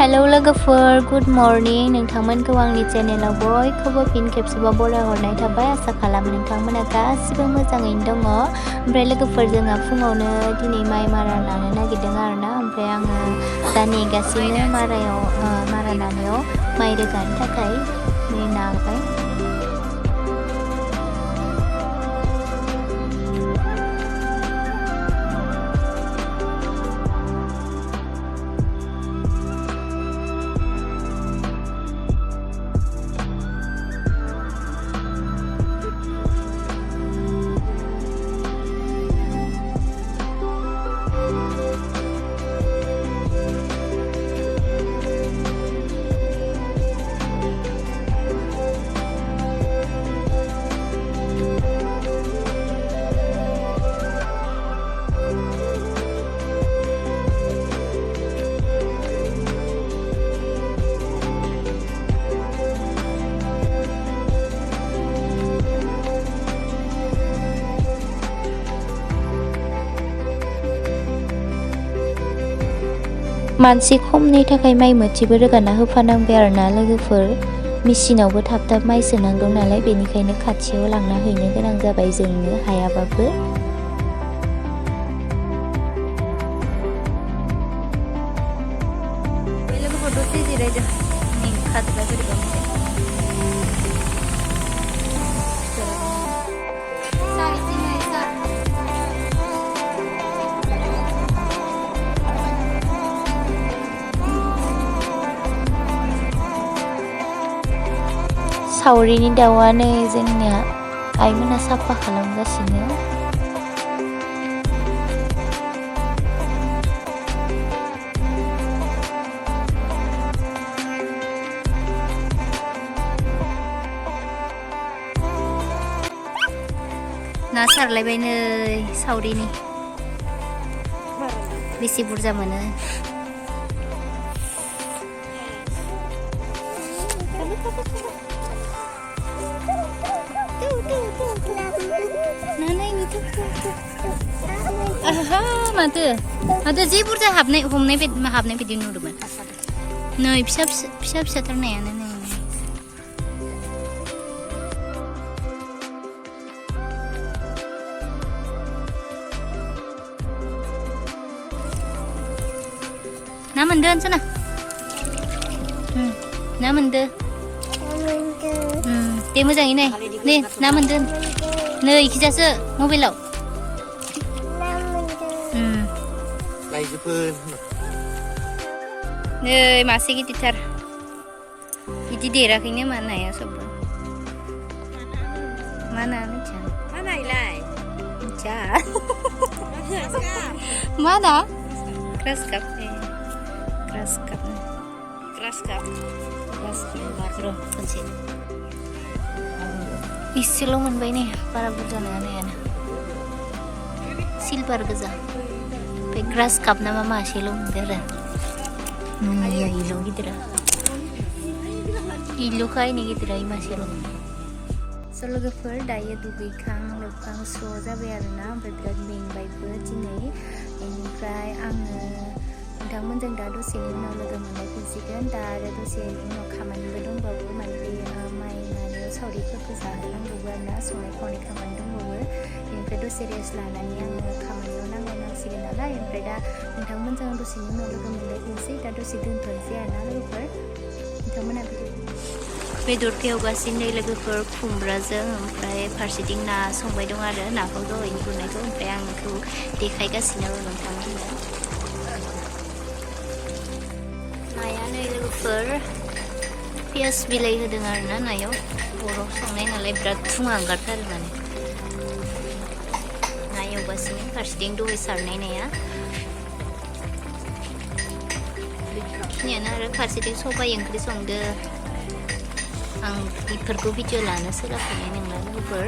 hello लोगोफोर good morning नोंथांमोनखौ आंनि चेनेलाव बयखौबो फिन खेबसेबाव बरायहरनाय थाबाय आसा खालामो नोंथांमोना गासिबो मोजाङैनो दङ ओमफ्राय लोगोफोर जोंहा फुङावनो दिनै माइ मारा नानो नागिरदों आरोना ओमफ्राय आङो दा नेगासिनो मारा नानायाव माइ रोगानो थाखाय नाबाय मानसि खमनि थाखाय माइ मोथिबो रोगाना होफानांबाय आरोना लोगोफोर मेसिनावबो थाब थाब माइ सोनांगौ नालाय बेनिखायनो खाथियाव लांना हैनो गोनां जाबाय जोंनो हायाबाबो लोगोफोर दसे जिरायदों खादला बोरैबा सावरिनि दाउआ नै जोंनिया आइमोना साफा खालामगासिनो ना सारलायबाय नै सावरिनि बेसे बुरजा मोनो माथो जि बुरजा हमनाय बायदि नुदोंमोन नै फिसाथार नायानो नै ना मोनदों सना ना मोनदों दे मोजाङै नाय नै ना मोनदों नै इखिजासो मबाइलाव नै मासे गिदिरथार बिदि देराखैनो मा नाया सबबो मा ना मिथिया मा नायलाय मिथिया मा ना ग्रास काप बार' खनसे इसेल' मोनबाय ने बारा बुरजा नङा नायानो सिलभार गोजा बे ग्रास काप ना मा मासेल' मोनदों आरो इल' गिदिरा इल'खा इनि गिदिरा मासेल' स' लोगोफोर दायो दुगैखां लोबखां स्र' जाबाय आरोना ओमफ्राय बिराद मेंबायबो दिनै बेनिफ्राय आङो नोंथांमोनजों दा दसेनि उनाव लोगो मोनलायफिनसिगोन दा आरो दसेनि उनाव खामानिबो दंबावो माने बे माइ नानायाव सावरिफोरखौ जाहोनांगौबो आरोना संनाय खावनाय खामानि दंबावो बेनिफ्राय दसे रेस्ट लानानै आङो खामानियाव नांसिगोन नालाय ओमफ्राय दा नोंथांमोनजों दसेनि उनाव लोगो मोनलायफिनसै दा दसे दोनथ'नोसै आरोना लोगोफोर नोंथांमोना बेदरखौ एवगासिनो लोगोफोर खुमब्राजों ओमफ्राय फारसेथिं ना संबाय दं आरो नाखौ दहायनो गुरनायखौ ओमफ्राय आं बेखौ देखायगासिनो नोंथांमोननो नाया नै लोगोफोर पियास बिलाइ होदों आरोना नायाव अराव संनाय नालाय बिराद धुङा ओंखारथारो माने ना एवगासिनो फारसेथिं दहाय सारनाय नाया बेखिनियानो आरो फारसेथिं सबाइ ओंख्रि संदो आं बेफोरखौ भिडिअ लानो सोलाबनाय नंला लोगोफोर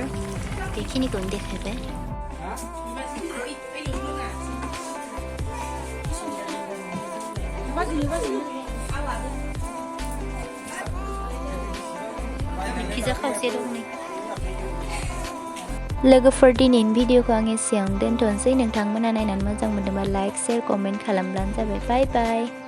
बेखिनिखौनो देखायबाय पिज्जा खावसे दं नै लोगोफोर दिनैनि भिडिअखौ आं एसेयावनो दोनथ'नोसै नोंथांमोना नायनानै मोजां मोनदोंबा लाइक शेयार कमेन्ट खालामब्लानो जाबाय बाय बाय